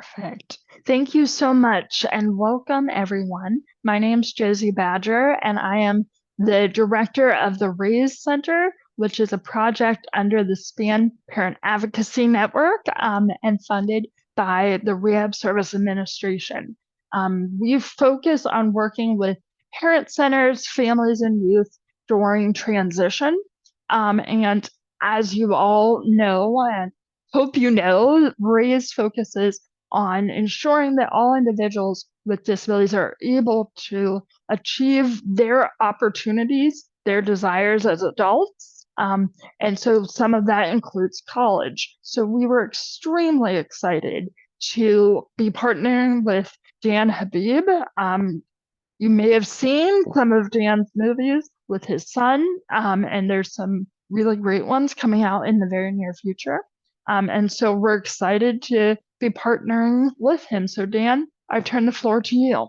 Perfect. Thank you so much and welcome everyone. My name's Josie Badger and I am the director of the RAISE Center, which is a project under the SPAN Parent Advocacy Network and funded by the Rehab Service Administration. We focus on working with parent centers, families, and youth during transition. And as you all know, and hope you know, RAISE focuses on ensuring that all individuals with disabilities are able to achieve their opportunities, their desires as adults. And so some of that includes college. So we were extremely excited to be partnering with Dan Habib. You may have seen some of Dan's movies with his son, and there's some really great ones coming out in the very near future. And so we're excited to be partnering with him. So, Dan, I turn the floor to you.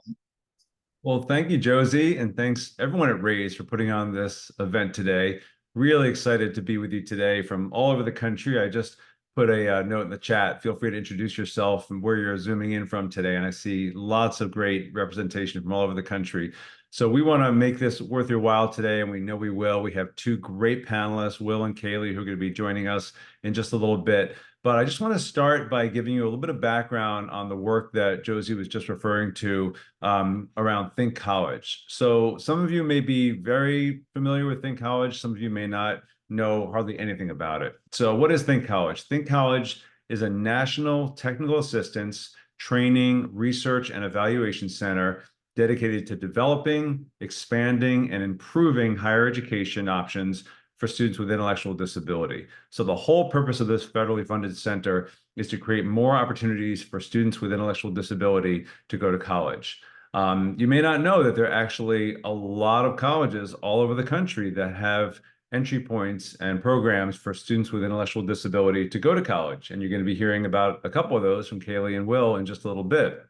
Well, thank you, Josie, and thanks everyone at Raise for putting on this event today. Really excited to be with you today from all over the country. I just put a note in the chat. Feel free to introduce yourself and where you're zooming in from today. And I see lots of great representation from all over the country. So we want to make this worth your while today, and we know we will. We have two great panelists, Will and Kaylee, who are going to be joining us in just a little bit. But I just want to start by giving you a little bit of background on the work that Josie was just referring to around Think College. So some of you may be very familiar with Think College. Some of you may not know hardly anything about it. So what is Think College? Think College is a national technical assistance, training, research, and evaluation center dedicated to developing, expanding, and improving higher education options for students with intellectual disability. So the whole purpose of this federally funded center is to create more opportunities for students with intellectual disability to go to college. You may not know that there are actually a lot of colleges all over the country that have entry points and programs for students with intellectual disability to go to college. And you're going to be hearing about a couple of those from Kaylee and Will in just a little bit.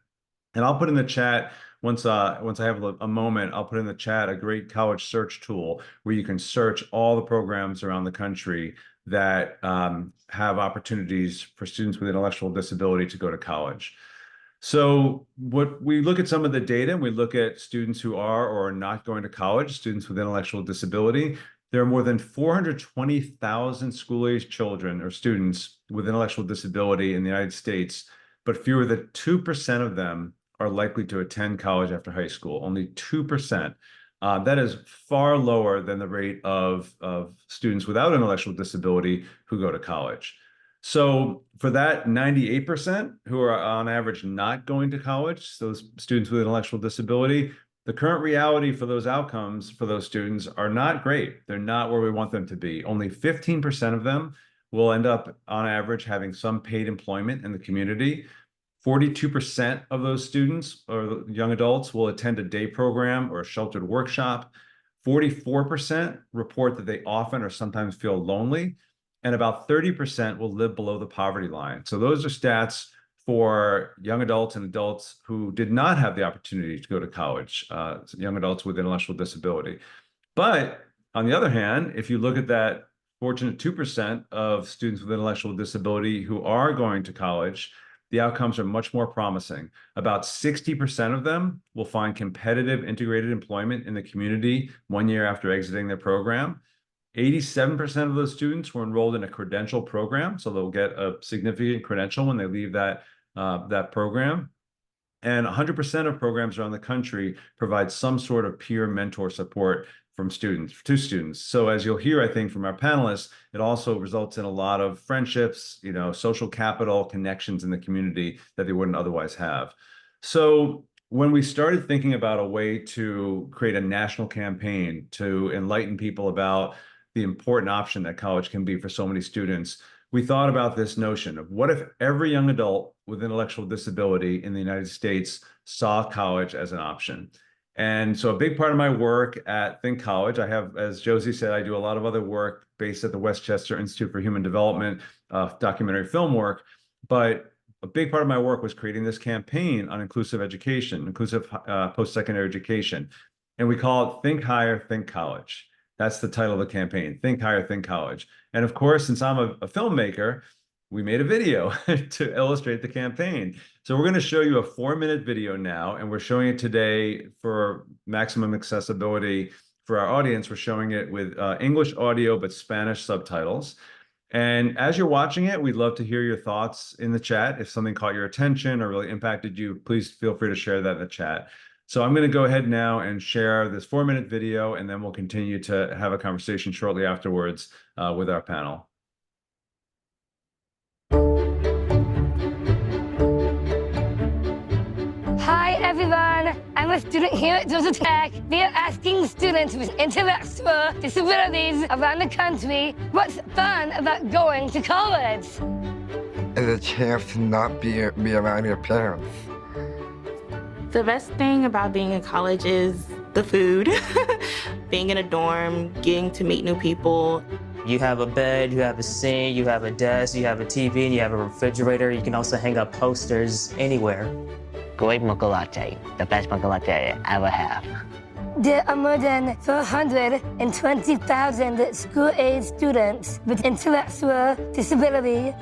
And I'll put in the chat once I have a moment, I'll put in the chat a great college search tool where you can search all the programs around the country that have opportunities for students with intellectual disability to go to college. So what we look at some of the data, and we look at students who are or are not going to college, students with intellectual disability. There are more than 420,000 school-aged children or students with intellectual disability in the United States, but fewer than 2% of them are likely to attend college after high school, only 2%. That is far lower than the rate of students without intellectual disability who go to college. So for that 98% who are on average not going to college, those students with intellectual disability, the current reality for those outcomes for those students are not great. They're not where we want them to be. Only 15% of them will end up on average having some paid employment in the community. 42% of those students or young adults will attend a day program or a sheltered workshop. 44% report that they often or sometimes feel lonely, and about 30% will live below the poverty line. So those are stats for young adults and adults who did not have the opportunity to go to college, young adults with intellectual disability. But on the other hand, if you look at that fortunate 2% of students with intellectual disability who are going to college, the outcomes are much more promising. About 60% of them will find competitive integrated employment in the community 1 year after exiting their program. 87% of those students were enrolled in a credential program, so they'll get a significant credential when they leave that program. And 100% of programs around the country provide some sort of peer mentor support from students to students. So as you'll hear, I think from our panelists, it also results in a lot of friendships, social capital, connections in the community that they wouldn't otherwise have. So when we started thinking about a way to create a national campaign to enlighten people about the important option that college can be for so many students, we thought about this notion of what if every young adult with intellectual disability in the United States saw college as an option. And so a big part of my work at Think College, I have, as Josie said, I do a lot of other work based at the Westchester Institute for Human Development, documentary film work. But a big part of my work was creating this campaign on inclusive education, inclusive post-secondary education. And we call it Think Higher, Think College. That's the title of the campaign, Think Higher, Think College. And of course, since I'm a filmmaker, we made a video to illustrate the campaign. So we're going to show you a 4-minute video now, and we're showing it today for maximum accessibility for our audience. We're showing it with English audio, but Spanish subtitles. And as you're watching it, we'd love to hear your thoughts in the chat. If something caught your attention or really impacted you, please feel free to share that in the chat. So I'm going to go ahead now and share this 4-minute video, and then we'll continue to have a conversation shortly afterwards with our panel. Hi everyone, I'm a student here at Georgia Tech. We are asking students with intellectual disabilities around the country what's fun about going to college. Is a chance to not be around your parents. The best thing about being in college is the food. Being in a dorm, getting to meet new people. You have a bed, you have a sink, you have a desk, you have a TV, and you have a refrigerator. You can also hang up posters anywhere. Great mocha latte, the best mocha latte I ever have. There are more than 420,000 school-age students with intellectual disability,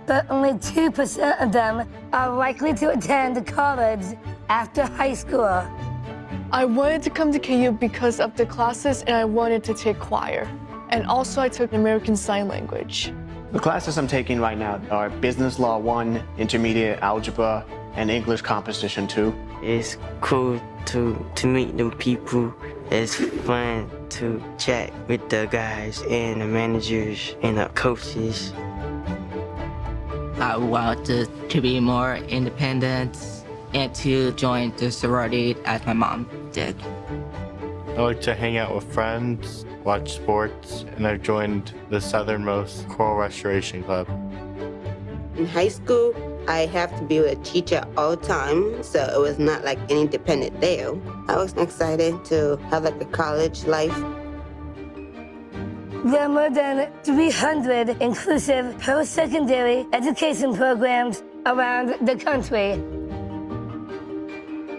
but only 2% of them are likely to attend college after high school. I wanted to come to KU because of the classes, and I wanted to take choir. And also I took American Sign Language. The classes I'm taking right now are Business Law 1, Intermediate Algebra, and English Composition 2. It's cool to meet new people. It's fun to chat with the guys and the managers and the coaches. I want to be more independent and to join the sorority as my mom did. I like to hang out with friends, watch sports, and I've joined the Southernmost Coral Restoration Club. In high school, I have to be with a teacher all the time, so it was not like any dependent there. I was excited to have like a college life. There are more than 300 inclusive post-secondary education programs around the country.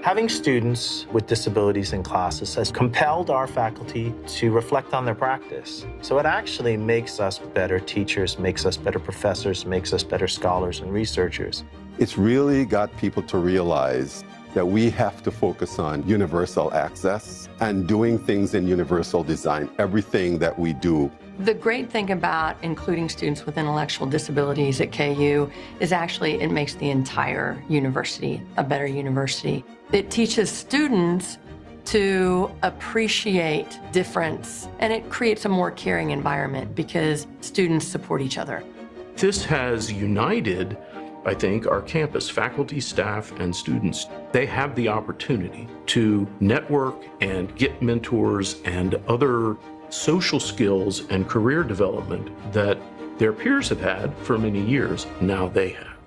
Having students with disabilities in classes has compelled our faculty to reflect on their practice. So it actually makes us better teachers, makes us better professors, makes us better scholars and researchers. It's really got people to realize that we have to focus on universal access and doing things in universal design, everything that we do. The great thing about including students with intellectual disabilities at KU is actually it makes the entire university a better university. It teaches students to appreciate difference, and it creates a more caring environment because students support each other. This has united, I think, our campus faculty, staff, and students. They have the opportunity to network and get mentors and other social skills and career development that their peers have had for many years. Now they have.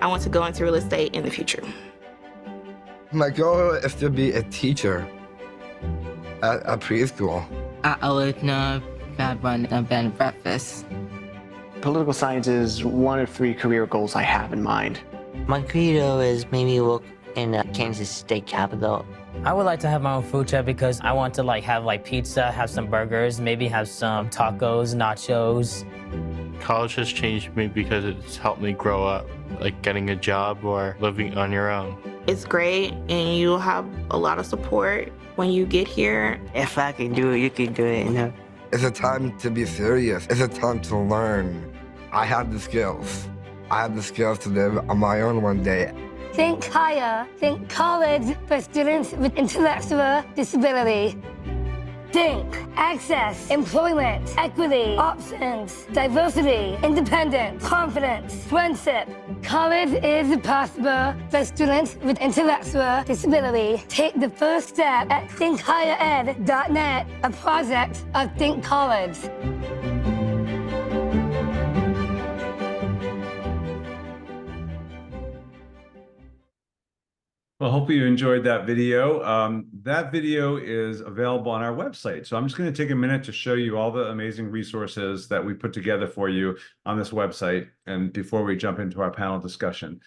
I want to go into real estate in the future. My goal is to be a teacher at a preschool. I would know about running a bed and breakfast. Political science is one of 3 career goals I have in mind. My credo is maybe work in the Kansas State Capitol. I would like to have my own food truck because I want to have pizza, have some burgers, maybe have some tacos, nachos. College has changed me because it's helped me grow up, like getting a job or living on your own. It's great, and you'll have a lot of support when you get here. If I can do it, you can do it, you know? It's a time to be serious. It's a time to learn. I have the skills. I have the skills to live on my own one day. Think higher. Think college for students with intellectual disability. Think access, employment, equity, options, diversity, independence, confidence, friendship. College is possible for students with intellectual disability. Take the first step at thinkhighered.net, a project of Think College. Well, hopefully you enjoyed that video. That video is available on our website. So I'm just going to take a minute to show you all the amazing resources that we put together for you on this website, and before we jump into our panel discussion.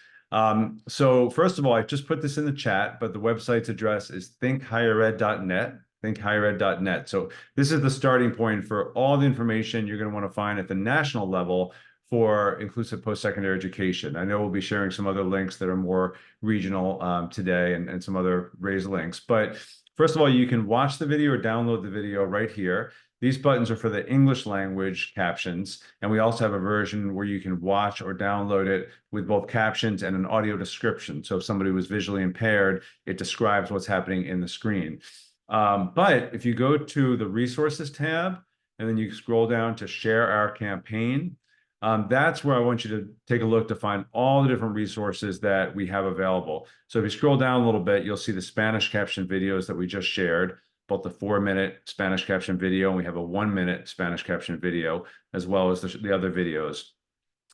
So first of all, I just put this in the chat, but the website's address is thinkhighered.net, thinkhighered.net. So this is the starting point for all the information you're going to want to find at the national level for inclusive post-secondary education. I know we'll be sharing some other links that are more regional today and some other raised links. But first of all, you can watch the video or download the video right here. These buttons are for the English language captions, and we also have a version where you can watch or download it with both captions and an audio description. So if somebody was visually impaired, it describes what's happening in the screen. But if you go to the resources tab, and then you scroll down to share our campaign, that's where I want you to take a look to find all the different resources that we have available. So if you scroll down a little bit, you'll see the Spanish caption videos that we just shared, both the 4-minute Spanish caption video, and we have a 1-minute Spanish caption video, as well as the other videos.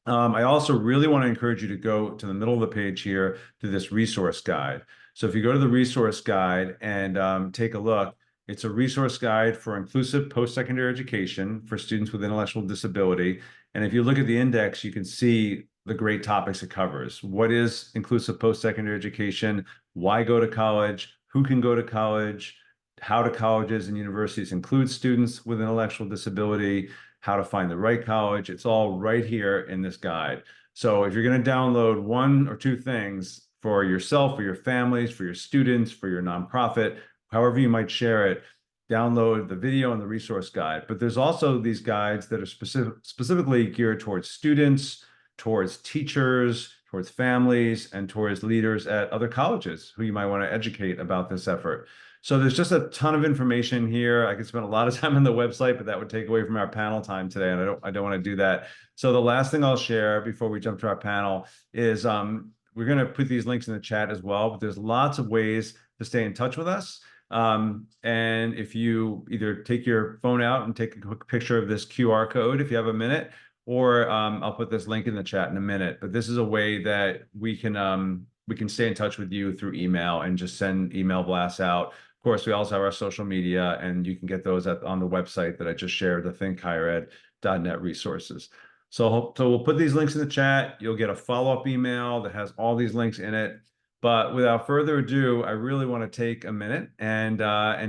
I also really want to encourage you to go to the middle of the page here to this resource guide. So if you go to the resource guide and take a look, it's a resource guide for inclusive post-secondary education for students with intellectual disability. And if you look at the index, you can see the great topics it covers. What is inclusive post-secondary education? Why go to college? Who can go to college? How do colleges and universities include students with intellectual disability? How to find the right college? It's all right here in this guide. So if you're going to download 1 or 2 things for yourself, for your families, for your students, for your nonprofit, however you might share it, download the video and the resource guide. But there's also these guides that are specifically geared towards students, towards teachers, towards families, and towards leaders at other colleges who you might want to educate about this effort. So there's just a ton of information here. I could spend a lot of time on the website, but that would take away from our panel time today, and I don't want to do that. So the last thing I'll share before we jump to our panel is we're going to put these links in the chat as well, but there's lots of ways to stay in touch with us. And if you either take your phone out and take a quick picture of this QR code, if you have a minute, or I'll put this link in the chat in a minute, but this is a way that we can stay in touch with you through email and just send email blasts out. Of course, we also have our social media, and you can get those on the website that I just shared, the thinkhighered.net resources. So we'll put these links in the chat. You'll get a follow-up email that has all these links in it. But without further ado, I really want to take a minute and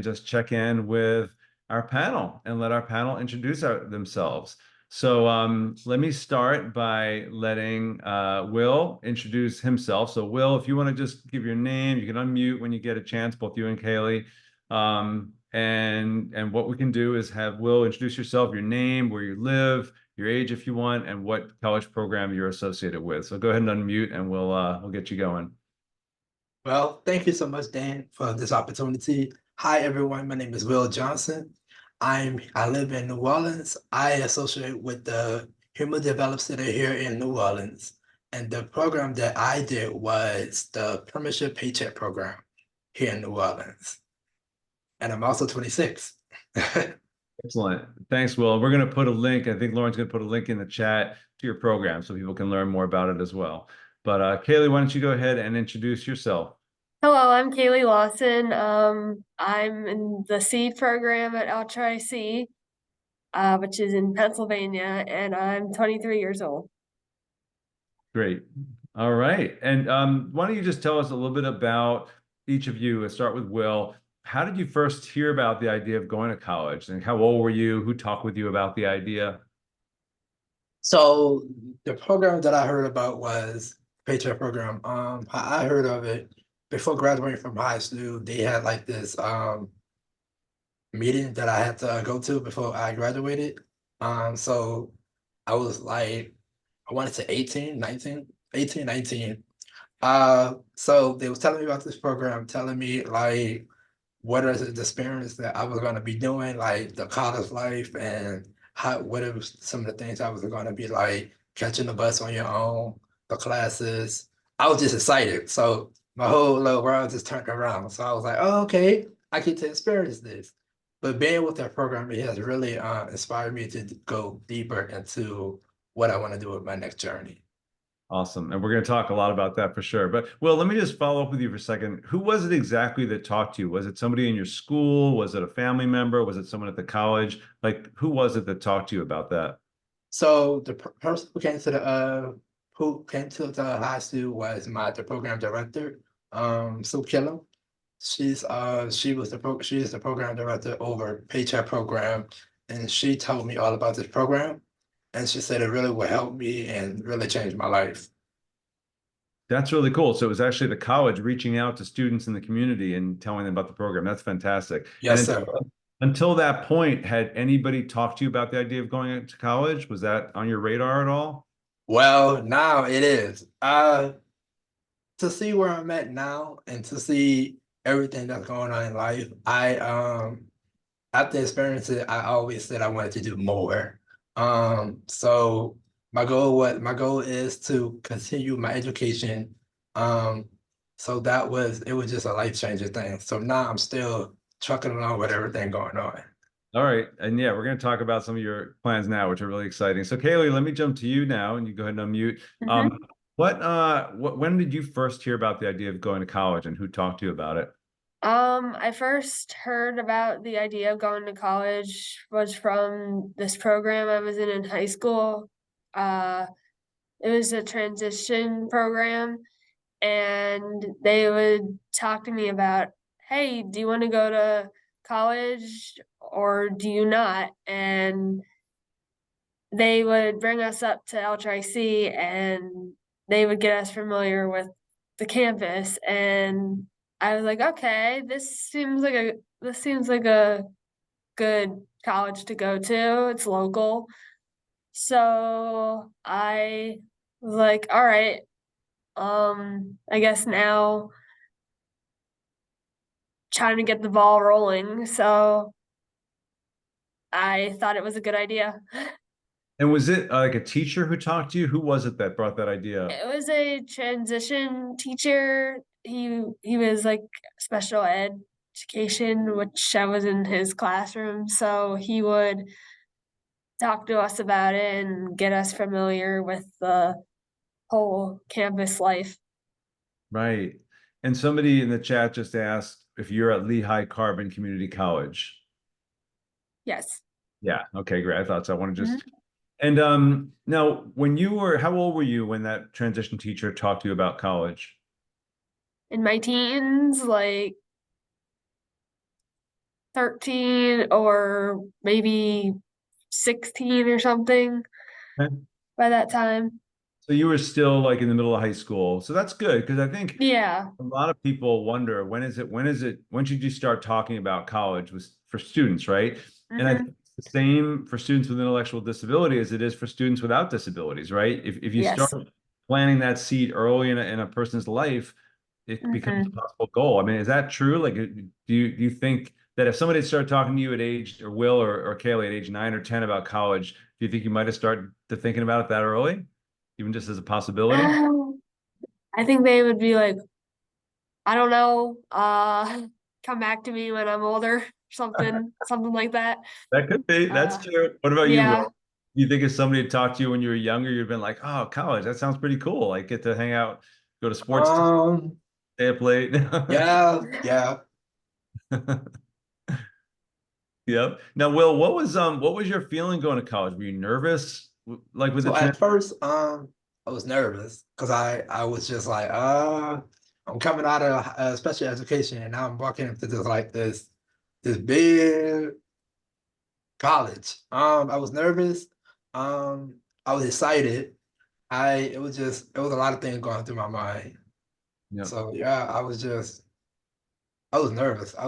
just check in with our panel and let our panel introduce themselves. So let me start by letting Will introduce himself. So Will, if you want to just give your name, you can unmute when you get a chance, both you and Kaylee. And what we can do is have Will introduce yourself, your name, where you live, your age if you want, and what college program you're associated with. So go ahead and unmute, and we'll get you going. Well, thank you so much, Dan, for this opportunity. Hi, everyone. My name is Will Johnson. I live in New Orleans. I associate with the Human Development Center here in New Orleans. And the program that I did was the Premiership Paycheck Program here in New Orleans. And I'm also 26. Excellent. Thanks, Will. We're going to put a link. I think Lauren's going to put a link in the chat to your program so people can learn more about it as well. But Kaylee, why don't you go ahead and introduce yourself? Hello, I'm Kaylee Lawson. I'm in the SEED program at Ultra IC, which is in Pennsylvania, and I'm 23 years old. Great. All right. And why don't you just tell us a little bit about each of you? Let's start with Will. How did you first hear about the idea of going to college? And how old were you? Who talked with you about the idea? So the program that I heard about was Paycheck Program. I heard of it before graduating from high school. They had like this meeting that I had to go to before I graduated. So I was like, I wanted to 18, 19. So they was telling me about this program, telling me like what are the experiences that I was going to be doing, like the college life, and what it was, some of the things I was going to be like, catching the bus on your own, the classes. I was just excited. So my whole little world just turned around. So I was like, oh, okay, I get to experience this. But being with that program, it has really inspired me to go deeper into what I want to do with my next journey. Awesome. And we're going to talk a lot about that for sure. But Will, let me just follow up with you for a second. Who was it exactly that talked to you? Was it somebody in your school? Was it a family member? Was it someone at the college? Like, who was it that talked to you about that? So the person who came to the high school was the program director, Sue Killam. She is the program director over Paycheck Program, and she told me all about this program. and she said it really will help me and really change my life. That's really cool. So it was actually the college reaching out to students in the community and telling them about the program. That's fantastic. Yes, And sir. until that point, had anybody talked to you about the idea of going to college? Was that on your radar at all? Well, now it is. To see where I'm at now and to see everything that's going on in life, after experiencing it, I always said I wanted to do more. So my goal is to continue my education. So it was just a life-changing thing. So now I'm still trucking along with everything going on. All right. And yeah, we're going to talk about some of your plans now, which are really exciting. So Kaylee, let me jump to you now and you go ahead and unmute. When did you first hear about the idea of going to college and who talked to you about it? I first heard about the idea of going to college was from this program I was in high school. It was a transition program, and they would talk to me about, hey, do you want to go to college or do you not? And they would bring us up to LTRC and they would get us familiar with the campus. And I was like, okay, this seems like a good college to go to. It's local. So I was like, all right, I guess now trying to get the ball rolling. So I thought it was a good idea. And was it like a teacher who talked to you? Who was it that brought that idea up? It was a transition teacher. He was like special education, which I was in his classroom. So he would talk to us about it and get us familiar with the whole campus life. Right. And somebody in the chat just asked if you're at Lehigh Carbon Community College. Yes. Yeah. Okay, great. I thought so. I want to just And now how old were you when that transition teacher talked to you about college? In my teens, like 13 or maybe 16 or something by that time. So you were still like in the middle of high school. So that's good because I think Yeah. a lot of people wonder when should you start talking about college for students, right? And I think it's the same for students with intellectual disability as it is for students without disabilities, right? If you start planting that seed early in a person's life, it becomes a possible goal. I mean, is that true? Like, do you think that if somebody started talking to you at age, or Will or Kaylee at age 9 or 10 about college, do you think you might have started to thinking about it that early, even just as a possibility? I think they would be like, I don't know, come back to me when I'm older, something like that. That could be. That's true. What about you, yeah. Will? Do you think if somebody had talked to you when you were younger, you'd been like, oh, college, that sounds pretty cool. Like get to hang out, go to sports, stay up late. Yeah. Yep. Now, Will, what was your feeling going to college? Were you nervous? Like with So the at first, I was nervous because I was just like, I'm coming out of special education and now I'm walking into this big college. I was nervous. I was excited. It was a lot of things going through my mind. Yep. So yeah, I was nervous. I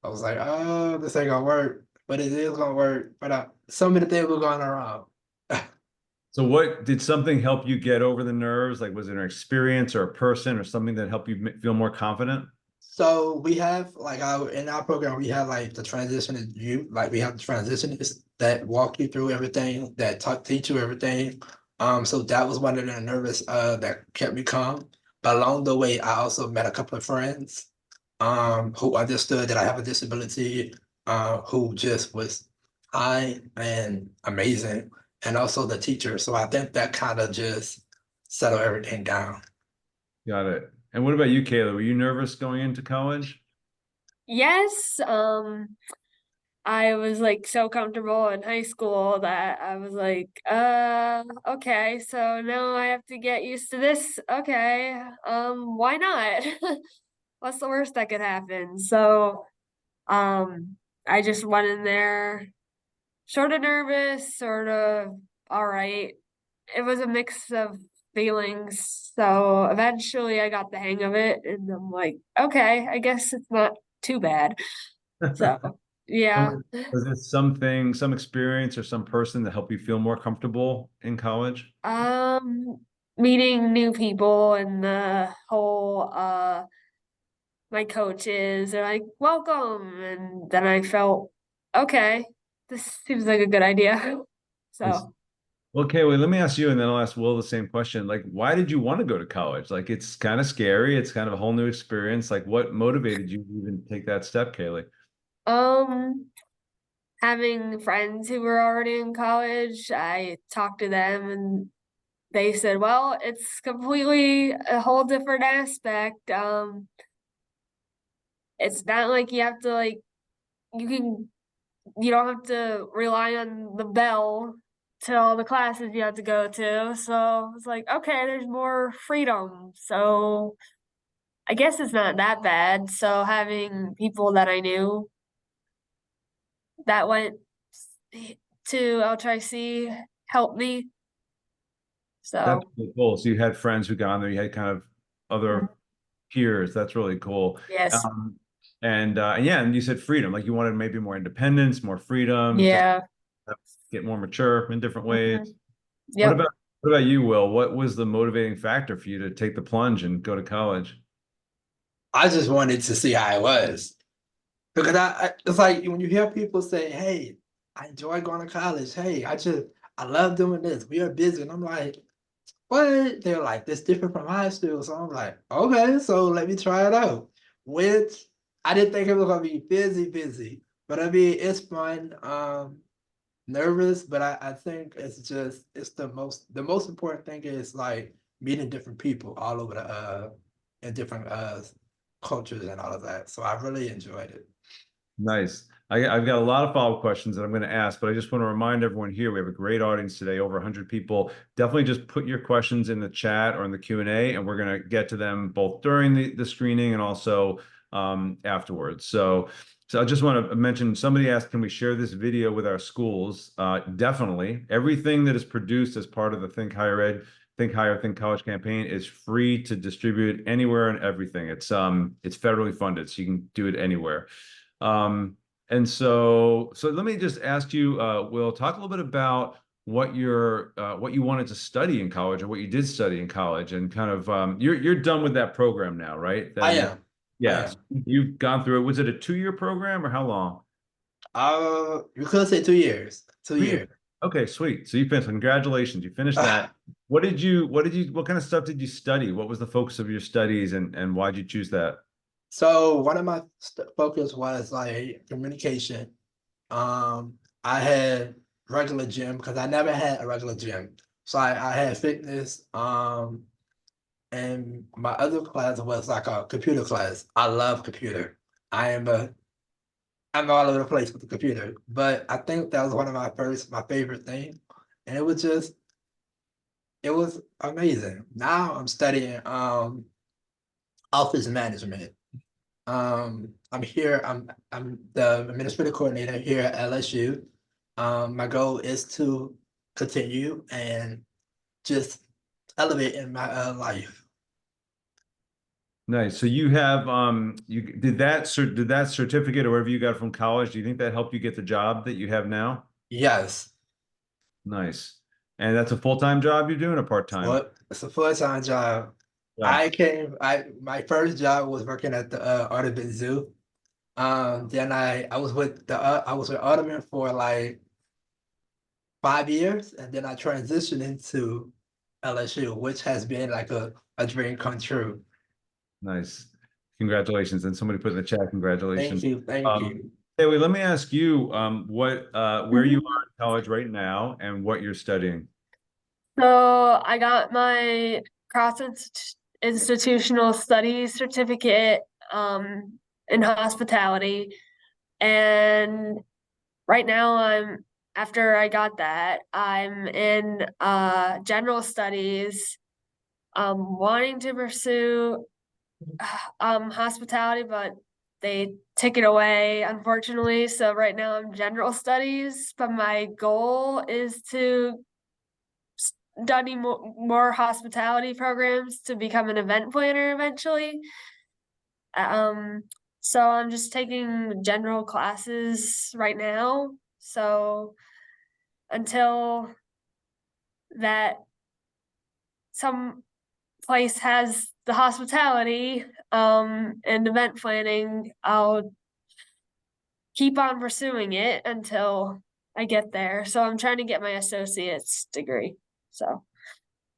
was like, oh, this ain't gonna work, but it is gonna work. But so many things were going around. So did something help you get over the nerves? Like, was it an experience or a person or something that helped you feel more confident? So we have in our program, we have like the transition like we have the transitioners that walk you through everything, that teach you everything. So that was one of the nervous that kept me calm. But along the way, I also met a couple of friends who understood that I have a disability, who just was kind and amazing, and also the teacher. So I think that kind of just settled everything down. Got it. And what about you, Kayla? Were you nervous going into college? Yes. I was like so comfortable in high school that I was like, okay, so now I have to get used to this. Okay. Why not? What's the worst that could happen? So, I just went in there sort of nervous, sort of all right. It was a mix of feelings. So eventually I got the hang of it and I'm like, okay, I guess it's not too bad. So yeah. Was it something, some experience or some person that helped you feel more comfortable in college? Meeting new people and the whole my coaches are like, welcome, and then I felt, okay, this seems like a good idea. So Okay, well, let me ask you, and then I'll ask Will the same question. Like, why did you want to go to college? Like, it's kind of scary. It's kind of a whole new experience. Like, what motivated you to even take that step, Kaylee? having friends who were already in college, I talked to them and they said, well, it's completely a whole different aspect. It's not like you have to you don't have to rely on the bell to all the classes you have to go to. So it's like, okay, there's more freedom. So I guess it's not that bad. So having people that I knew that went to LTRC helped me. That's So really cool. So you had friends who got on there. You had kind of other peers. That's really cool. yes. And yeah, and you said freedom. Like you wanted maybe more independence, more freedom. Yeah. Get more mature in different ways. Yep. What about you, Will? What was the motivating factor for you to take the plunge and go to college? I just wanted to see how it was. Because it's like when you hear people say, hey, I enjoy going to college. Hey, I love doing this. We are busy. And I'm like, what? They're like, this different from high school. So I'm like, okay, so let me try it out. Which I didn't think it was gonna be busy. But I mean, it's fun. Nervous, but I think it's the most important thing is like meeting different people all over in different cultures and all of that. So I really enjoyed it. Nice. I've got a lot of follow-up questions that I'm going to ask, but I just want to remind everyone here, we have a great audience today, over 100 people. Definitely just put your questions in the chat or in the Q&A, and we're going to get to them both during the screening and also afterwards. So I just want to mention, somebody asked, can we share this video with our schools? Definitely. Everything that is produced as part of the Think Higher Ed, Think Higher, Think College campaign is free to distribute anywhere and everything. It's federally funded, so you can do it anywhere. And so let me just ask you, Will, talk a little bit about what you wanted to study in college or what you did study in college, and kind of you're done with that program now, right? I am. Yeah, you've gone through it. Was it a 2-year program or how long? You could say 2 years. 2 years. Okay, sweet. So you finished. Congratulations, you finished that. What kind of stuff did you study? What was the focus of your studies, and why'd you choose that? So one of my focus was like communication. I had regular gym because I never had a regular gym. So I had fitness. And my other class was like a computer class. I love computer. I'm all over the place with the computer, but I think that was one of my favorite thing. And it was amazing. Now I'm studying office management. I'm the administrative coordinator here at LSU. My goal is to continue and just elevate in my life. Nice. So you have you did that certificate or whatever you got from college, do you think that helped you get the job that you have now? Yes. Nice. And that's a full-time job you're doing, or part-time? It's a full-time job. Yeah. My first job was working at the Audubon Zoo. Then I was with Audubon for like 5 years, and then I transitioned into LSU, which has been like a dream come true. Nice. Congratulations. And somebody put in the chat, congratulations. Thank you. Haley, let me ask you where you are in college right now and what you're studying. So I got my cross-institutional studies certificate in hospitality. And right now after I got that, I'm in general studies, wanting to pursue hospitality, but they took it away, unfortunately. So right now I'm general studies, but my goal is to study more hospitality programs to become an event planner eventually. So I'm just taking general classes right now. So until that some place has the hospitality and event planning, I'll keep on pursuing it until I get there. So I'm trying to get my associate's degree. So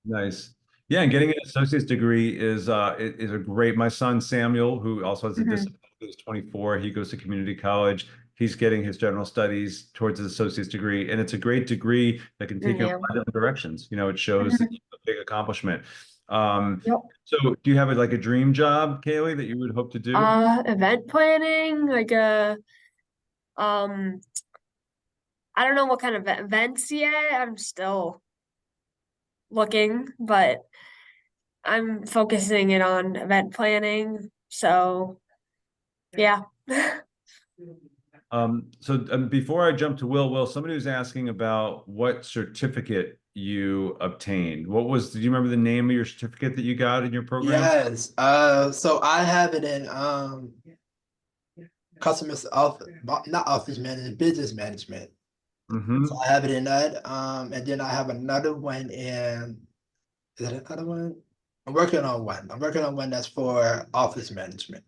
Nice. Yeah, and getting an associate's degree is a great. My son Samuel, who also has a disability, is 24. He goes to community college. He's getting his general studies towards his associate's degree, and it's a great degree that can take you in a lot of different directions. You know, it shows that you have a big accomplishment. So do you have like a dream job, Kaylee, that you would hope to do? Event planning, like I don't know what kind of events yet. I'm still looking, but I'm focusing it on event planning. So yeah. So before I jump to Will, somebody was asking about what certificate you obtained. Did you remember the name of your certificate that you got in your program? Yes. So I have it in customer office, not office management, business management. So I have it in that. And then I have another one in, is that another one? I'm working on one. I'm working on one that's for office management.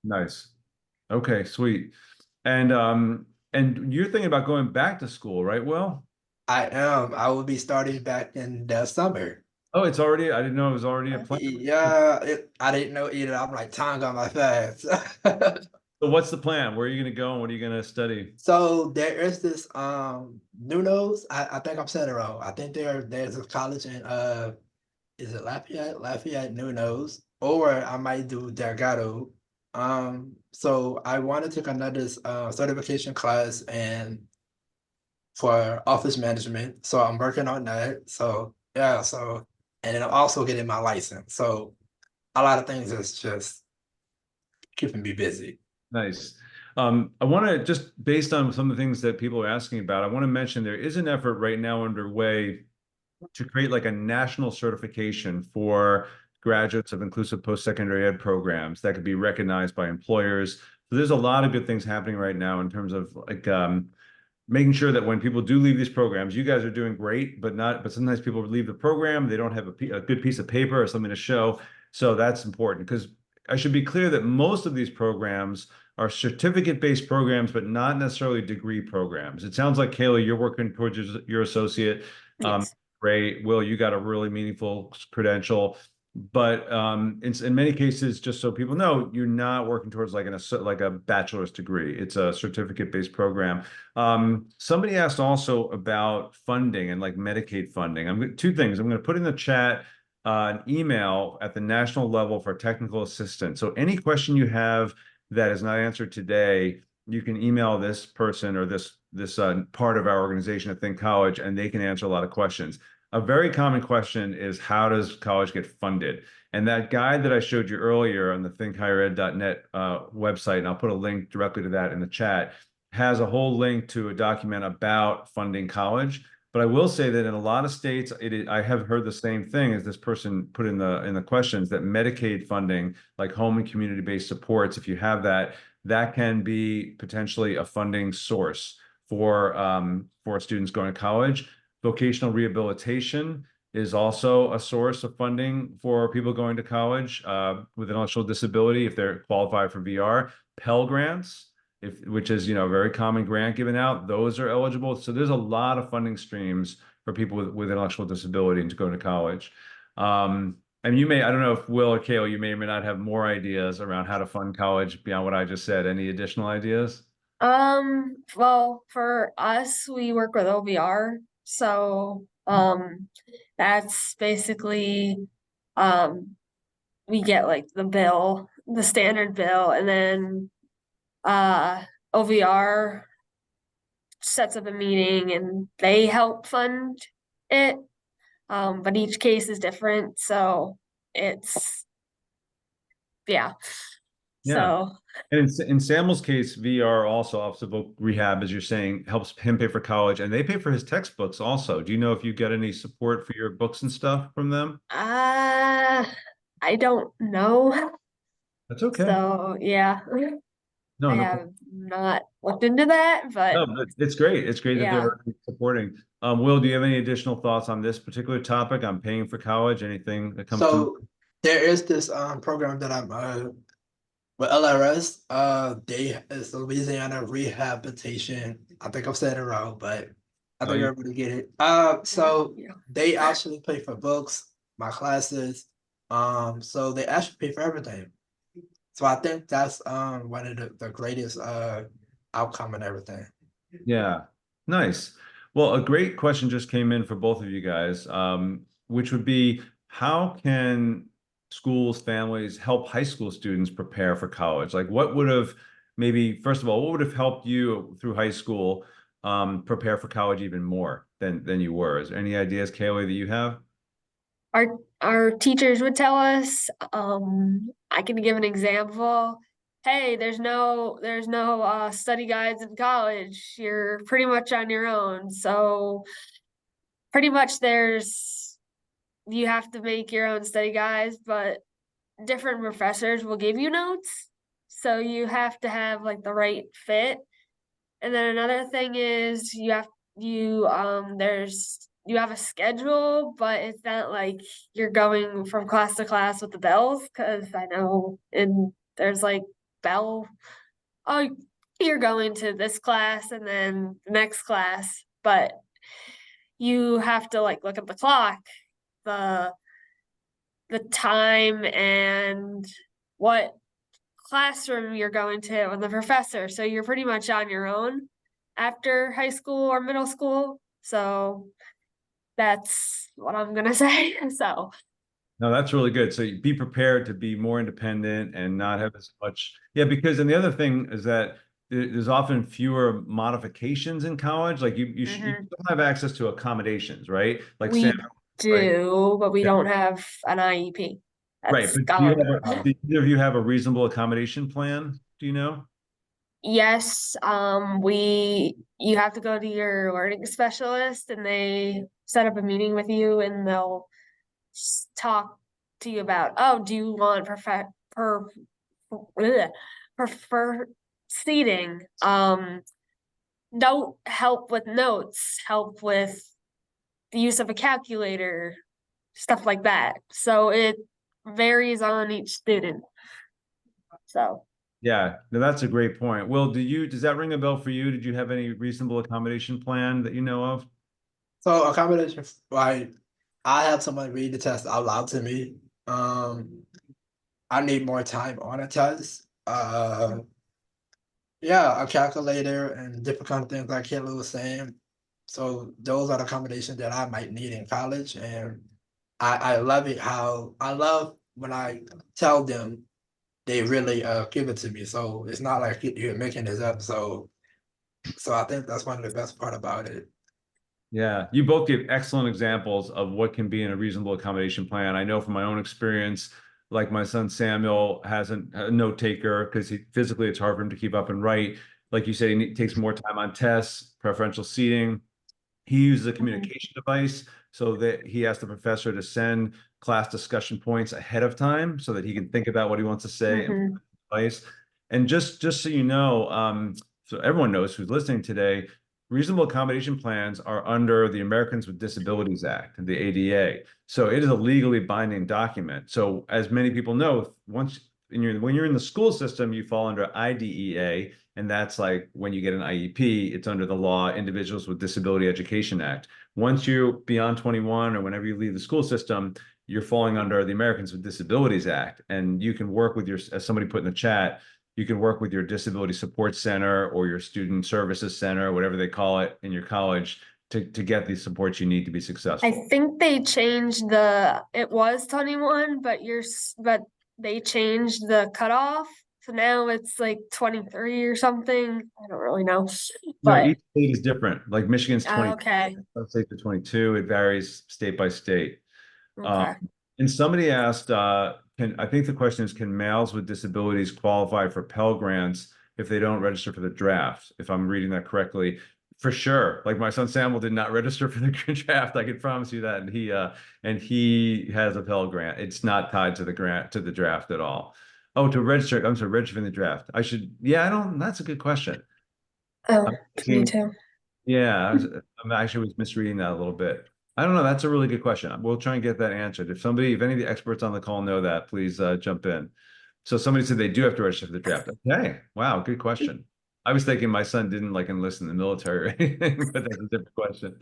Nice. Okay, sweet. And you're thinking about going back to school, right, Will? I am. I will be starting back in the summer. Oh, it's already, I didn't know it was already a plan. Yeah, I didn't know either. I'm like, time gone by fast. So what's the plan? Where are you going to go and what are you going to study? So there is this Nuno's. I think I'm saying it wrong. I think there's a college in is it Lafayette Nuno's, or I might do Delgado. So I want to take another certification class and for office management. So I'm working on that. So yeah, and then I'm also getting my license. So a lot of things is just keeping me busy. Nice. I want to just, based on some of the things that people are asking about, I want to mention there is an effort right now underway to create like a national certification for graduates of inclusive post-secondary ed programs that could be recognized by employers. So there's a lot of good things happening right now in terms of like making sure that when people do leave these programs, you guys are doing great, but sometimes people leave the program, they don't have a good piece of paper or something to show. So that's important, because I should be clear that most of these programs are certificate-based programs, but not necessarily degree programs. It sounds like, Kayla, you're working towards your associate. Yes. Great. Will, you got a really meaningful credential. But in many cases, just so people know, you're not working towards like a bachelor's degree. It's a certificate-based program. Somebody asked also about funding and like Medicaid funding. Two things. I'm going to put in the chat an email at the national level for technical assistance. So any question you have that is not answered today, you can email this person or this part of our organization at Think College, and they can answer a lot of questions. A very common question is, how does college get funded? And that guide that I showed you earlier on the thinkhighered.net website, and I'll put a link directly to that in the chat, has a whole link to a document about funding college. But I will say that in a lot of states, I have heard the same thing as this person put in the questions, that Medicaid funding, like home and community-based supports, if you have that can be potentially a funding source for students going to college. Vocational rehabilitation is also a source of funding for people going to college with intellectual disability if they're qualified for VR. Pell Grants, which is a very common grant given out, those are eligible. So there's a lot of funding streams for people with intellectual disability and to go to college. And I don't know if Will or Kayla, you may or may not have more ideas around how to fund college beyond what I just said. Any additional ideas? Well, for us, we work with OVR. So that's basically we get like the standard bill, and then OVR sets up a meeting and they help fund it. But each case is different, so yeah. So And in Samuel's case, VR also Office of Voc Rehab, as you're saying, helps him pay for college, and they pay for his textbooks also. Do you know if you get any support for your books and stuff from them? I don't know. That's okay. So yeah, No, I no. have not looked into that, but No, but it's great. It's great that yeah. they're supporting. Will, do you have any additional thoughts on this particular topic on paying for college? Anything that comes to So there is this program that I'm with LRS. They is Louisiana Rehabilitation. I think I'm saying it wrong, but I think everybody get it. So they actually pay for books, my classes. So they actually pay for everything. So I think that's one of the greatest outcome and everything. Yeah, nice. Well, a great question just came in for both of you guys, which would be, how can schools, families help high school students prepare for college? Like, what would have, maybe, first of all, what would have helped you through high school prepare for college even more than you were? Is there any ideas, Kaylee, that you have? Our teachers would tell us, I can give an example. Hey, there's no study guides in college. You're pretty much on your own. So pretty much you have to make your own study guides, but different professors will give you notes. So you have to have like the right fit. And then another thing is you have a schedule, but it's not like you're going from class to class with the bells, because I know there's like bell, oh, you're going to this class and then the next class, but you have to like look at the clock, the time, and what classroom you're going to and the professor. So you're pretty much on your own after high school or middle school. So that's what I'm gonna say. So No, that's really good. So you be prepared to be more independent and not have as much. Yeah, because, and the other thing is that there's often fewer modifications in college. Like you don't have access to accommodations, right? Like we Sam, do, but we don't have an IEP. right. That's But do either of you have a reasonable accommodation plan? Do you know? Yes, you have to go to your learning specialist and they set up a meeting with you and they'll talk to you about, oh, do you want prefer seating? Don't help with notes, help with the use of a calculator, stuff like that. So it varies on each student. So Yeah, no, that's a great point. Will, does that ring a bell for you? Did you have any reasonable accommodation plan that you know of? So accommodation, like I have someone read the test out loud to me. I need more time on a test. Yeah, a calculator and different kind of things like Kayla was saying. So those are the combinations that I might need in college. And I love it I love when I tell them they really give it to me. So it's not like you're making this up. So I think that's one of the best part about it. Yeah, you both gave excellent examples of what can be in a reasonable accommodation plan. I know from my own experience, like my son Samuel has a note taker because physically it's hard for him to keep up and write. Like you said, he takes more time on tests, preferential seating. He uses a communication device so that he asks the professor to send class discussion points ahead of time so that he can think about what he wants to say and advice. And just so you know, so everyone knows who's listening today, reasonable accommodation plans are under the Americans with Disabilities Act, the ADA. So it is a legally binding document. So as many people know, when you're in the school system, you fall under IDEA, and that's like when you get an IEP, it's under the law, Individuals with Disability Education Act. Once you're beyond 21 or whenever you leave the school system, you're falling under the Americans with Disabilities Act. And you can work with as somebody put in the chat, you can work with your disability support center or your student services center, whatever they call it in your college, to get the supports you need to be successful. I think they changed it was 21, but they changed the cutoff. So now it's like 23 or something. I don't really know. But no, each state is different. Like Michigan's 20. Okay. Some states are 22. It varies state by state. Okay. And somebody asked I think the question is, can males with disabilities qualify for Pell Grants if they don't register for the draft? If I'm reading that correctly, for sure. Like my son Samuel did not register for the draft. I can promise you that. And he has a Pell Grant. It's not tied to the draft at all. Oh, to register. I'm sorry, register in the draft. I don't. That's a good question. Oh, I'm me thinking- too. Yeah, I'm actually was misreading that a little bit. I don't know. That's a really good question. We'll try and get that answered. If any of the experts on the call know that, please jump in. So somebody said they do have to register for the draft. Okay. Wow. Good question. I was thinking my son didn't like enlist in the military or anything, but that's a different question.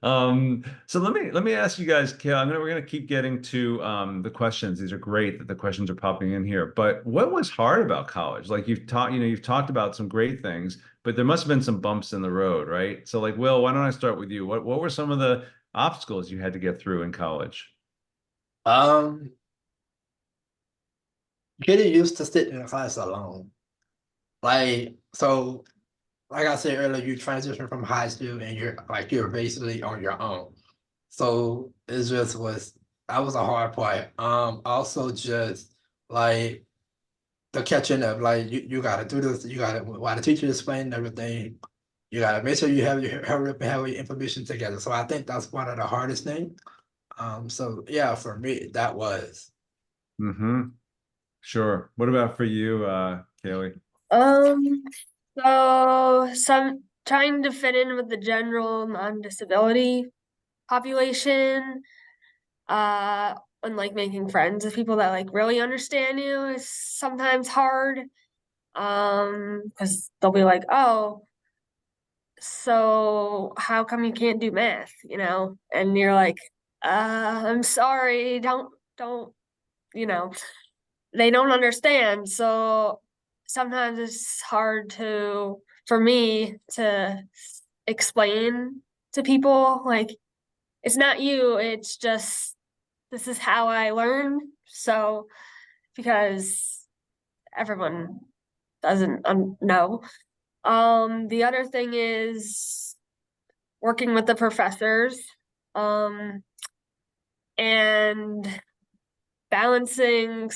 So let me ask you guys, Kayla, we're gonna keep getting to the questions. These are great that the questions are popping in here. But what was hard about college? Like you've talked about some great things, but there must have been some bumps in the road, right? So like, Will, why don't I start with you? What were some of the obstacles you had to get through in college? Getting used to sitting in a class alone. Like I said earlier, you transition from high school and you're basically on your own. So it just that was a hard part. Also just like the catching up, like you gotta do this, while the teacher is explaining everything, you gotta make sure you have hurry up and have your information together. So I think that's one of the hardest things. So yeah, for me, that was. Mm-hmm. Sure. What about for you, Kaylee? So some trying to fit in with the general non-disability population, and like making friends with people that like really understand you is sometimes hard. Because they'll be like, oh, so how come you can't do math, And you're like, I'm sorry, don't, they don't understand. So sometimes it's hard for me to explain to people, like, it's not you, it's just, this is how I learn. So, because everyone doesn't know. The other thing is working with the professors, and balancing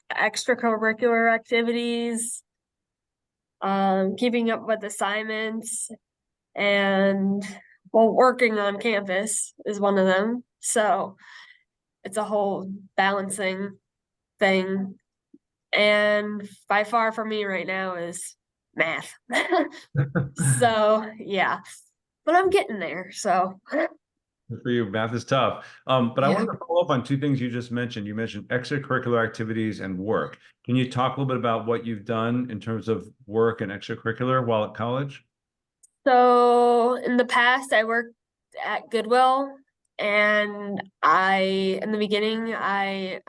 extracurricular activities, keeping up with assignments, and working on campus is one of them. So it's a whole balancing thing. And by far for me right now is math. So yeah, but I'm getting there. So Good for you. Math is tough. But I wanted to follow up on two things you just mentioned. You mentioned extracurricular activities and work. Can you talk a little bit about what you've done in terms of work and extracurricular while at college? So in the past, I worked at Goodwill, and in the beginning, I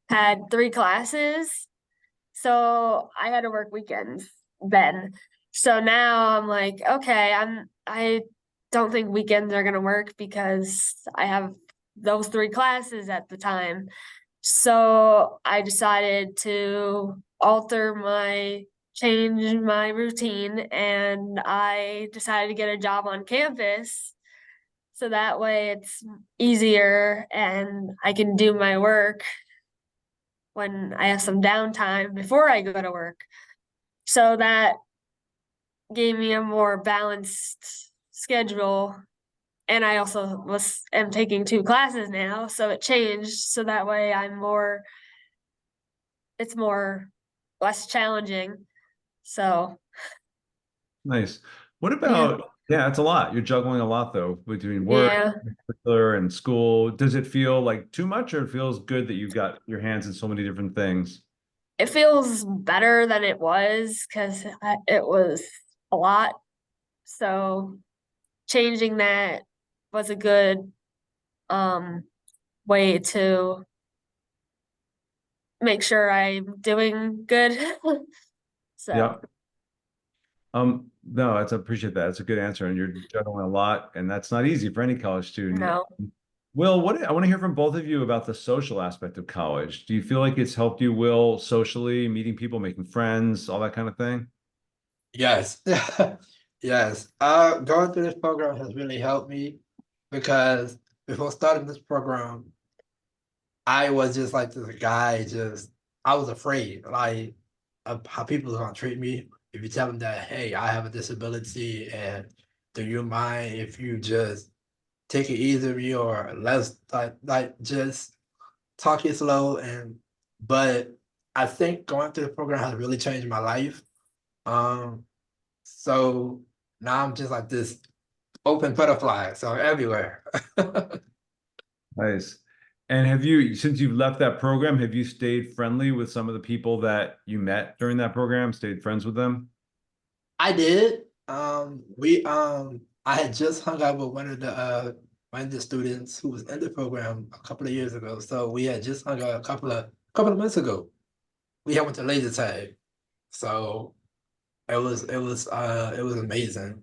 had 3 classes, so I had to work weekends then. So now I'm like, okay, I don't think weekends are gonna work because I have those 3 classes at the time. So I decided to change my routine, and I decided to get a job on campus. So that way it's easier and I can do my work when I have some downtime before I go to work. So that gave me a more balanced schedule. And I also am taking 2 classes now, so it changed. So that way it's less challenging. So Nice. What about, yeah, it's a lot. You're juggling a lot though, between work, and school. Does it feel like too much, or it feels good that you've got your hands in so many different things? It feels better than it was because it was a lot. So changing that was a good way to make sure I'm doing good. So Yeah. No, I appreciate that. It's a good answer, and you're juggling a lot, and that's not easy for any college student. No. Will, I want to hear from both of you about the social aspect of college. Do you feel like it's helped you, Will, socially, meeting people, making friends, all that kind of thing? Yes. Yes. Going through this program has really helped me because before starting this program, I was just like this guy, just I was afraid, like of how people are gonna treat me. If you tell them that, hey, I have a disability, and do you mind if you just take it easy with me, or let's like just talk it slow. And but I think going through the program has really changed my life. So now I'm just like this open butterfly, so I'm everywhere. Nice. And have you, since you've left that program, have you stayed friendly with some of the people that you met during that program, stayed friends with them? I did. I had just hung out with one of the students who was in the program a couple of years ago. So we had just hung out a couple of months ago. We had went to laser tag. So it was amazing.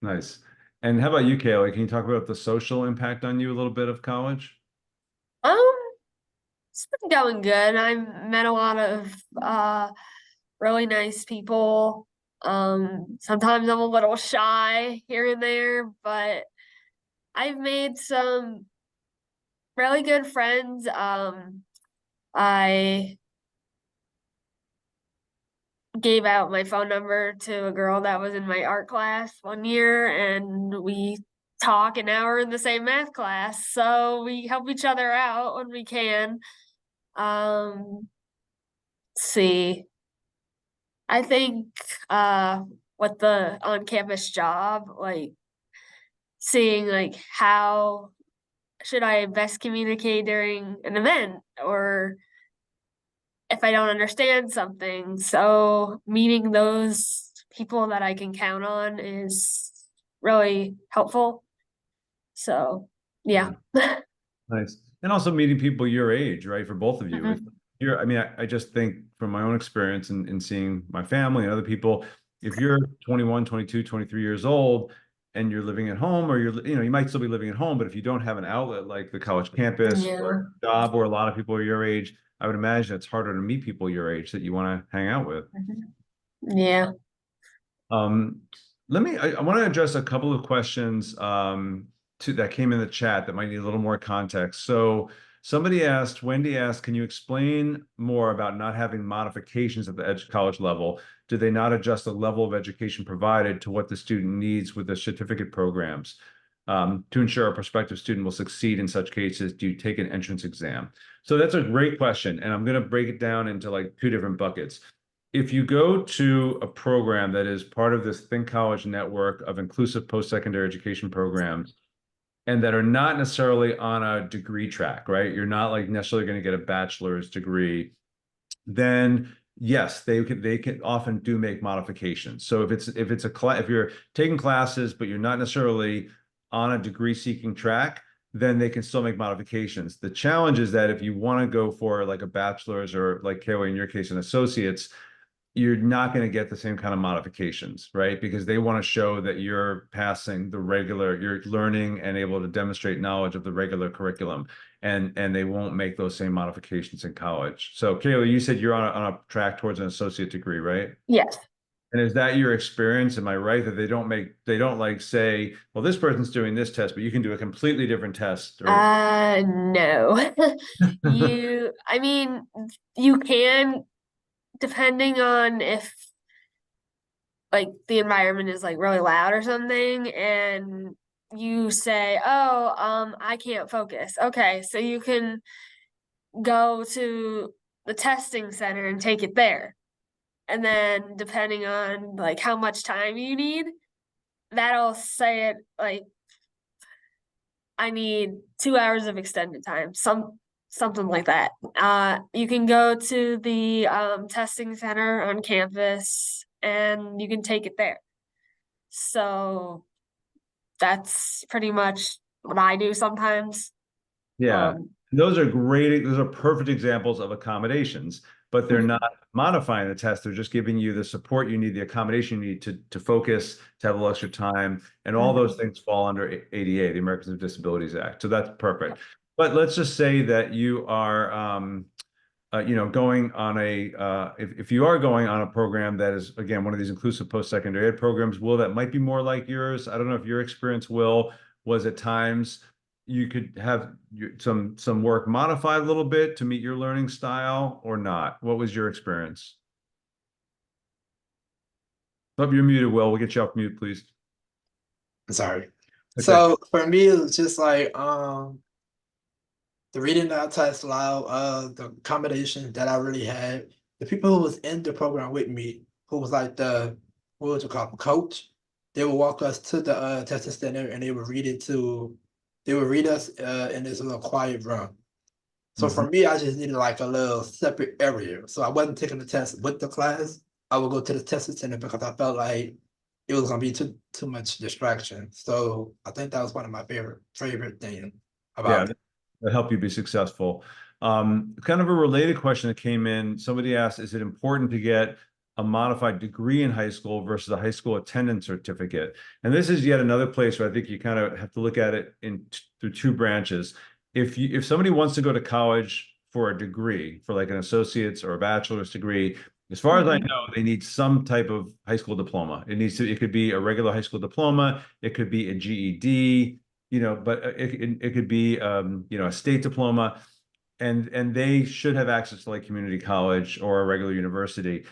Nice. And how about you, Kayla? Can you talk about the social impact on you a little bit of college? Um, it's been going good. I met a lot of really nice people. Sometimes I'm a little shy here and there, but I've made some really good friends. I gave out my phone number to a girl that was in my art class one year, and we talk, and now we're in the same math class, so we help each other out when we can. See, I think with the on-campus job, like seeing like how should I best communicate during an event, or if I don't understand something. So meeting those people that I can count on is really helpful. So yeah. Nice. And also meeting people your age, right? For both of you. If you're, I mean, I just think from my own experience and seeing my family and other people, if you're 21, 22, 23 years old and you're living at home, or you might still be living at home, but if you don't have an outlet like the college campus or job, or a lot of people are your age, I would imagine it's harder to meet people your age that you want to hang out with. Yeah. I want to address a couple of questions that came in the chat that might need a little more context. So Wendy asked, can you explain more about not having modifications at the college level? Do they not adjust the level of education provided to what the student needs with the certificate programs? To ensure a prospective student will succeed in such cases, do you take an entrance exam? So that's a great question. And I'm going to break it down into like two different buckets. If you go to a program that is part of this Think College network of inclusive post-secondary education programs, and that are not necessarily on a degree track, right? You're not like necessarily going to get a bachelor's degree, then yes, they can often do make modifications. So if you're taking classes, but you're not necessarily on a degree seeking track, then they can still make modifications. The challenge is that if you want to go for like a bachelor's, or like Kayla, in your case, an associate's, you're not going to get the same kind of modifications, right? Because they want to show that you're passing you're learning and able to demonstrate knowledge of the regular curriculum, and they won't make those same modifications in college. So Kayla, you said you're on a track towards an associate degree, right? Yes. And is that your experience? Am I right that they don't like say, well, this person's doing this test, but you can do a completely different test? No. I mean, you can, depending on if like the environment is like really loud or something, and you say, oh, I can't focus. Okay, so you can go to the testing center and take it there. And then depending on like how much time you need, that'll say it like, I need 2 hours of extended time, something like that. You can go to the testing center on campus and you can take it there. So that's pretty much what I do sometimes. Yeah, those are perfect examples of accommodations, but they're not modifying the test. They're just giving you the support you need, the accommodation you need to focus, to have a little extra time, and all those things fall under ADA, the Americans with Disabilities Act. So that's perfect. But let's just say that you are, going on if you are going on a program that is, again, one of these inclusive post-secondary ed programs, that might be more like yours. I don't know if your experience, Will, was at times you could have some work modified a little bit to meet your learning style or not? What was your experience? Oh, you're muted, Will. We'll get you off mute, please. Sorry. Okay. So for me, it was just like the reading out test loud, the combination that I really had. The people who was in the program with me, who was like the, what would you call them, coach, they would walk us to the testing center and they would read us in this little quiet room. So for me, I just needed like a little separate area. So I wasn't taking the test with the class. I would go to the testing center because I felt like it was gonna be too much distraction. So I think that was one of my favorite things about it. That help you be successful. Kind of a related question that came in. Somebody asked, is it important to get a modified degree in high school versus a high school attendance certificate? And this is yet another place where I think you kind of have to look at it through two branches. If somebody wants to go to college for a degree, for like an associate's or a bachelor's degree, as far as I know, they need some type of high school diploma. It could be a regular high school diploma, it could be a GED, but it could be a state diploma, and they should have access to like community college or a regular university.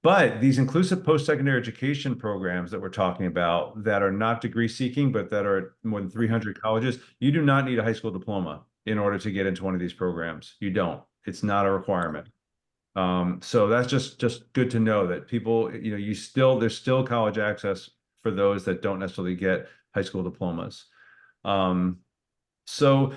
But these inclusive post-secondary education programs that we're talking about that are not degree seeking, but that are at more than 300 colleges, you do not need a high school diploma in order to get into one of these programs. You don't. It's not a requirement. So that's just good to know that people, there's still college access for those that don't necessarily get high school diplomas. So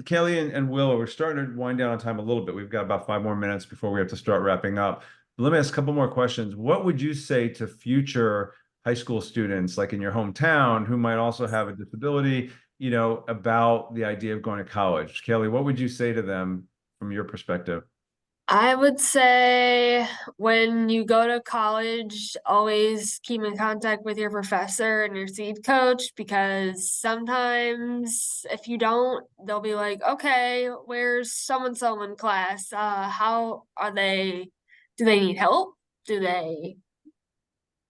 Kelly and Will, we're starting to wind down on time a little bit. We've got about 5 more minutes before we have to start wrapping up. Let me ask a couple more questions. What would you say to future high school students, like in your hometown, who might also have a disability, about the idea of going to college? Kelly, what would you say to them from your perspective? I would say when you go to college, always keep in contact with your professor and your seed coach, because sometimes if you don't, they'll be like, okay, where's so-and-so in class? How are they? Do they need help? Do they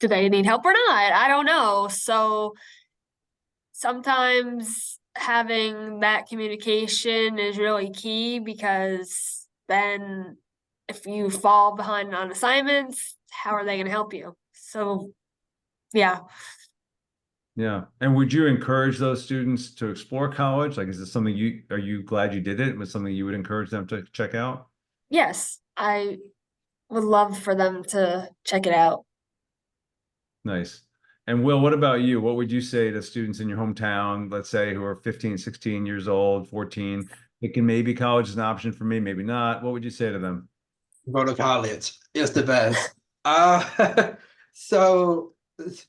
need help or not? I don't know. So sometimes having that communication is really key, because then if you fall behind on assignments, how are they going to help you? So, yeah. Yeah. And would you encourage those students to explore college? Like, is this something are you glad you did it? Was something you would encourage them to check out? Yes, I would love for them to check it out. Nice. And Will, what about you? What would you say to students in your hometown, let's say, who are 15, 16 years old, 14, thinking maybe college is an option for me, maybe not? What would you say to them? Go to college. It's the best. So it's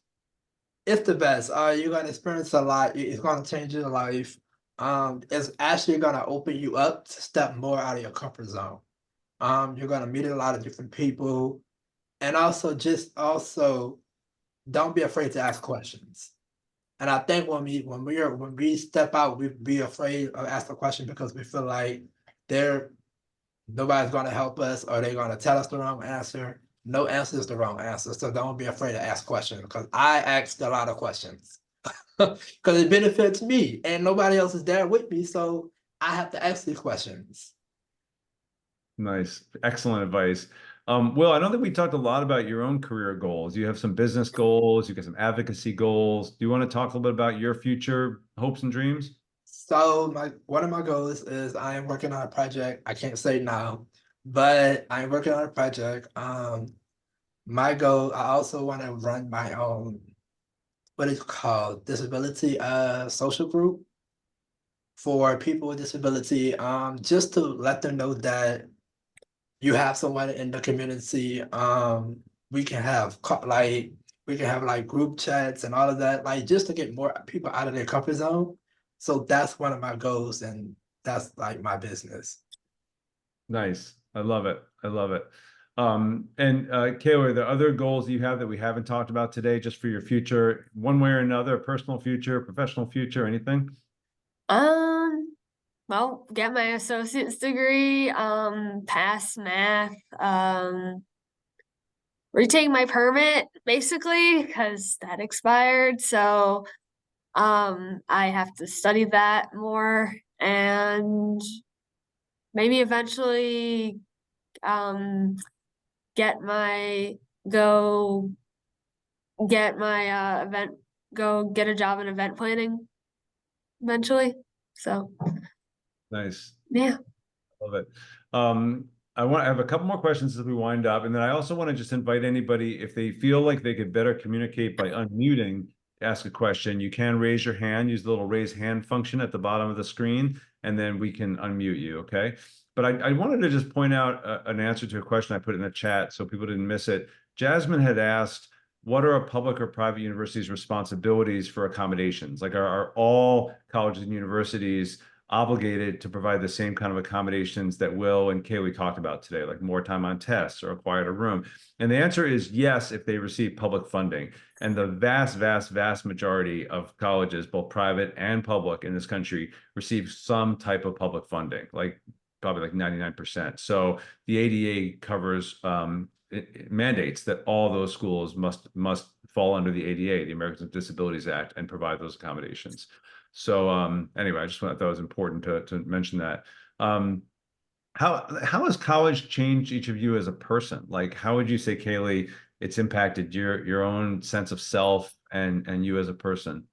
the best. You're gonna experience a lot. It's gonna change your life. It's actually gonna open you up to step more out of your comfort zone. You're gonna meet a lot of different people, and also don't be afraid to ask questions. And I think when we step out, we be afraid of asking a question because we feel like nobody's going to help us, or they're going to tell us the wrong answer. No answer is the wrong answer. So don't be afraid to ask questions, because I asked a lot of questions because it benefits me and nobody else is there with me. So I have to ask these questions. Nice. Excellent advice. Will, I know that we talked a lot about your own career goals. You have some business goals, you got some advocacy goals. Do you want to talk a little bit about your future hopes and dreams? So one of my goals is I am working on a project. I can't say now, but I'm working on a project. My goal, I also want to run my own, what is it called, disability social group for people with disability, just to let them know that you have someone in the community. We can have group chats and all of that, like just to get more people out of their comfort zone. So that's one of my goals, and that's like my business. Nice. I love it. I love it. And Kayla, are there other goals you have that we haven't talked about today, just for your future, one way or another, personal future, professional future, anything? Well, get my associate's degree, pass math, retake my permit, basically, because that expired. So I have to study that more and maybe eventually get my get a job in event planning eventually. So Nice. yeah. Love it. I have a couple more questions as we wind up, and then I also want to just invite anybody, if they feel like they could better communicate by unmuting, to ask a question. You can raise your hand, use the little raise hand function at the bottom of the screen, and then we can unmute you, okay? But I wanted to just point out an answer to a question I put in the chat so people didn't miss it. Jasmine had asked, what are a public or private university's responsibilities for accommodations? Like, are all colleges and universities obligated to provide the same kind of accommodations that Will and Kaylee talked about today, like more time on tests or a quieter room? And the answer is yes, if they receive public funding. And the vast, vast, vast majority of colleges, both private and public in this country, receive some type of public funding, like probably like 99%. So the ADA covers it mandates that all those schools must fall under the ADA, the Americans with Disabilities Act, and provide those accommodations. So anyway, I just thought that was important to mention that. How has college changed each of you as a person? Like, how would you say, Kaylee, it's impacted your own sense of self and you as a person?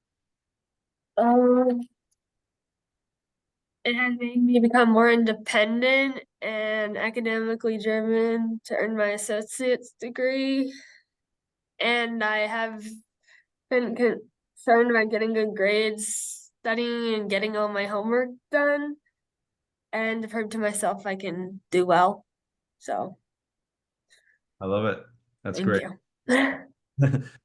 It has made me become more independent and academically driven to earn my associate's degree. And I have been concerned about getting good grades, studying and getting all my homework done, and to prove to myself I can do well. So I love it. That's thank great. you.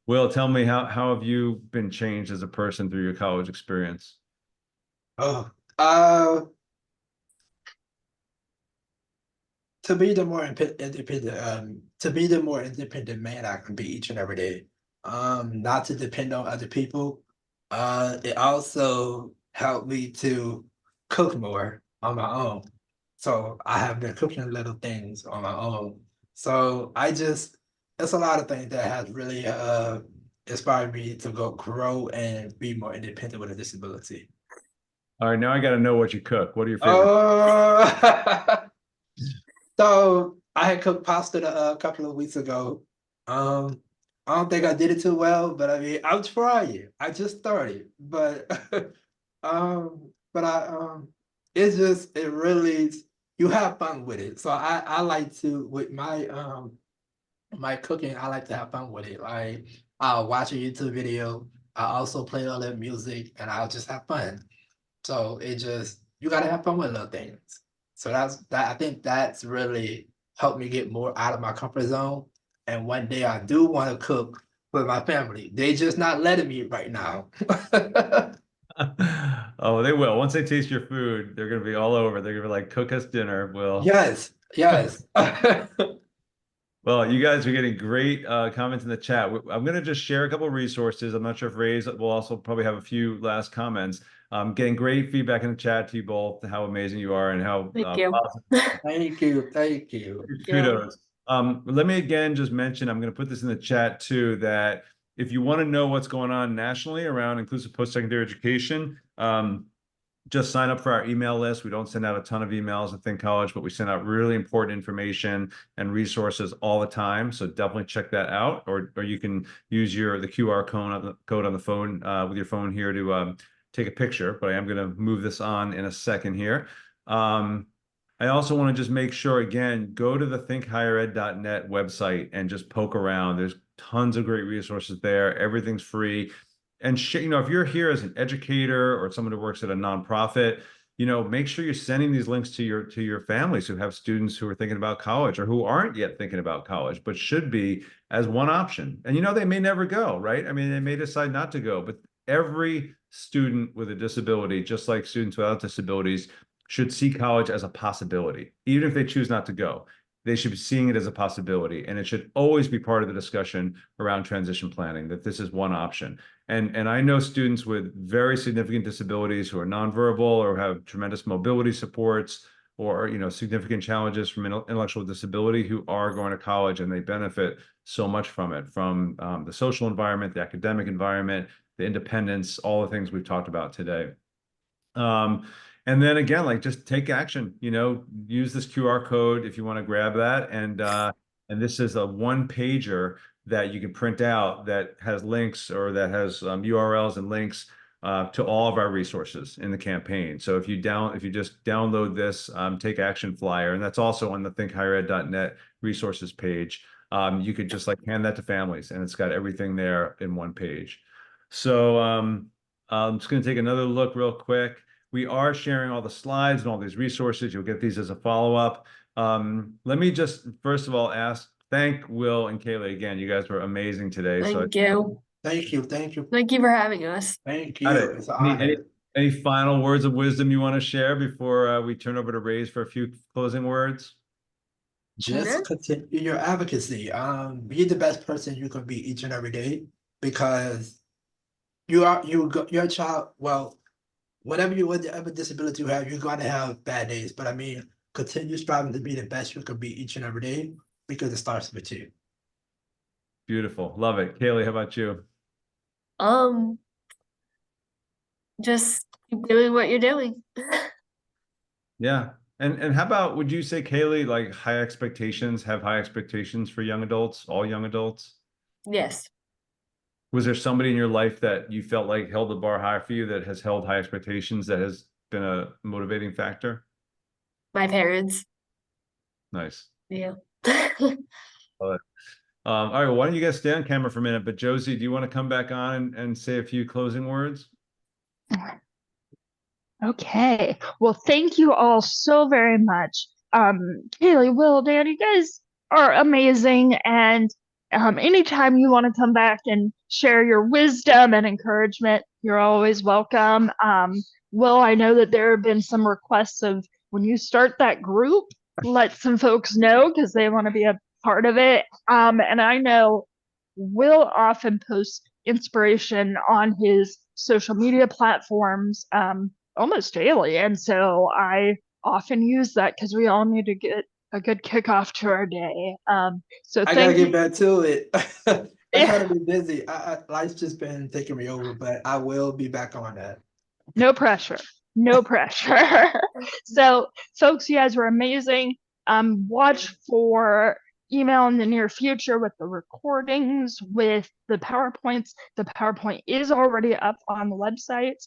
Will, tell me, how have you been changed as a person through your college experience? To be the more independent, to be the more independent man I can be each and every day. Not to depend on other people. It also helped me to cook more on my own. So I have been cooking little things on my own. So it's a lot of things that has really inspired me to grow and be more independent with a disability. All right, now I got to know what you cook. What are your favorite? So I had cooked pasta a couple of weeks ago. I don't think I did it too well, but I mean, I'm trying. I just started, but it really, you have fun with it. So I like to, with my cooking, I like to have fun with it. Like, I'll watch a YouTube video. I also play all that music, and I'll just have fun. So you gotta have fun with little things. So I think that's really helped me get more out of my comfort zone. And one day I do want to cook with my family. They just not letting me right now. Oh, they will. Once they taste your food, they're gonna be all over. They're gonna be like, cook us dinner, Will. Yes. Well, you guys are getting great comments in the chat. I'm going to just share a couple of resources. I'm not sure if Ray's will also probably have a few last comments. Getting great feedback in the chat to you both, how amazing you are and how Thank you. Thank you. Kudos. Let me again just mention, I'm going to put this in the chat too, that if you want to know what's going on nationally around inclusive post-secondary education, just sign up for our email list. We don't send out a ton of emails at Think College, but we send out really important information and resources all the time. So definitely check that out, or you can use the QR code on the phone with your phone here to take a picture. But I am going to move this on in a second here. I also want to just make sure, again, go to the thinkhighered.net website and just poke around. There's tons of great resources there. Everything's free. And if you're here as an educator or someone who works at a nonprofit, make sure you're sending these links to your families who have students who are thinking about college or who aren't yet thinking about college, but should be, as one option. And they may never go, right? I mean, they may decide not to go, but every student with a disability, just like students without disabilities, should see college as a possibility. Even if they choose not to go, they should be seeing it as a possibility. And it should always be part of the discussion around transition planning, that this is one option. And I know students with very significant disabilities who are nonverbal or have tremendous mobility supports or significant challenges from intellectual disability who are going to college, and they benefit so much from it, from the social environment, the academic environment, the independence, all the things we've talked about today. And then again, like just take action, you know, use this QR code if you want to grab that. And this is a one pager that you can print out that has links or that has URLs and links to all of our resources in the campaign. So if you just download this Take Action flyer, and that's also on the thinkhighered.net resources page, you could just like hand that to families, and it's got everything there in one page. So I'm just going to take another look real quick. We are sharing all the slides and all these resources. You'll get these as a follow-up. Let me just first of all thank Will and Kaylee again. You guys were amazing today. Thank you. Thank you. Thank you. Thank you for having us. Thank you. It's an honor. Any final words of wisdom you want to share before we turn over to Raise for a few closing words? Just continue your advocacy. Be the best person you can be each and every day, because you're a child. Well, whatever disability you have, you're going to have bad days. But I mean, continue striving to be the best you can be each and every day, because it starts with you. Beautiful. Love it. Kaylee, how about you? Just keep doing what you're doing. Yeah. And how about, would you say, Kaylee, like have high expectations for young adults, all young adults? Yes. Was there somebody in your life that you felt like held the bar high for you, that has held high expectations, that has been a motivating factor? My parents. Nice. Yeah. Love it. All right, well, why don't you guys stay on camera for a minute? But Josie, do you want to come back on and say a few closing words? Okay. Well, thank you all so very much. Kaylee, Will, Dan, you guys are amazing. And anytime you want to come back and share your wisdom and encouragement, you're always welcome. Will, I know that there have been some requests of when you start that group, let some folks know because they want to be a part of it. And I know Will often posts inspiration on his social media platforms almost daily. And so I often use that because we all need to get a good kickoff to our day. So I gotta get back to it. I gotta be busy. Life's just been taking me over, but I will be back on that. No pressure. No pressure. So folks, you guys were amazing. Watch for email in the near future with the recordings, with the PowerPoints. The PowerPoint is already up on the website.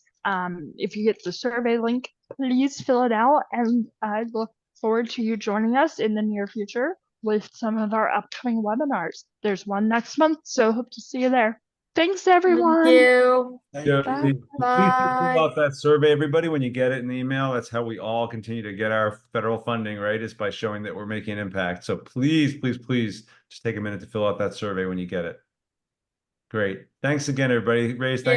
If you get the survey link, please fill it out, and I look forward to you joining us in the near future with some of our upcoming webinars. There's one next month, so hope to see you there. Thanks, everyone. Thank you. Yeah, Bye. please fill out that survey, everybody, when you get it in the email. That's how we all continue to get our federal funding, right? Is by showing that we're making an impact. So please, please, please just take a minute to fill out that survey when you get it. Great. Thanks again, everybody. Raise, thanks.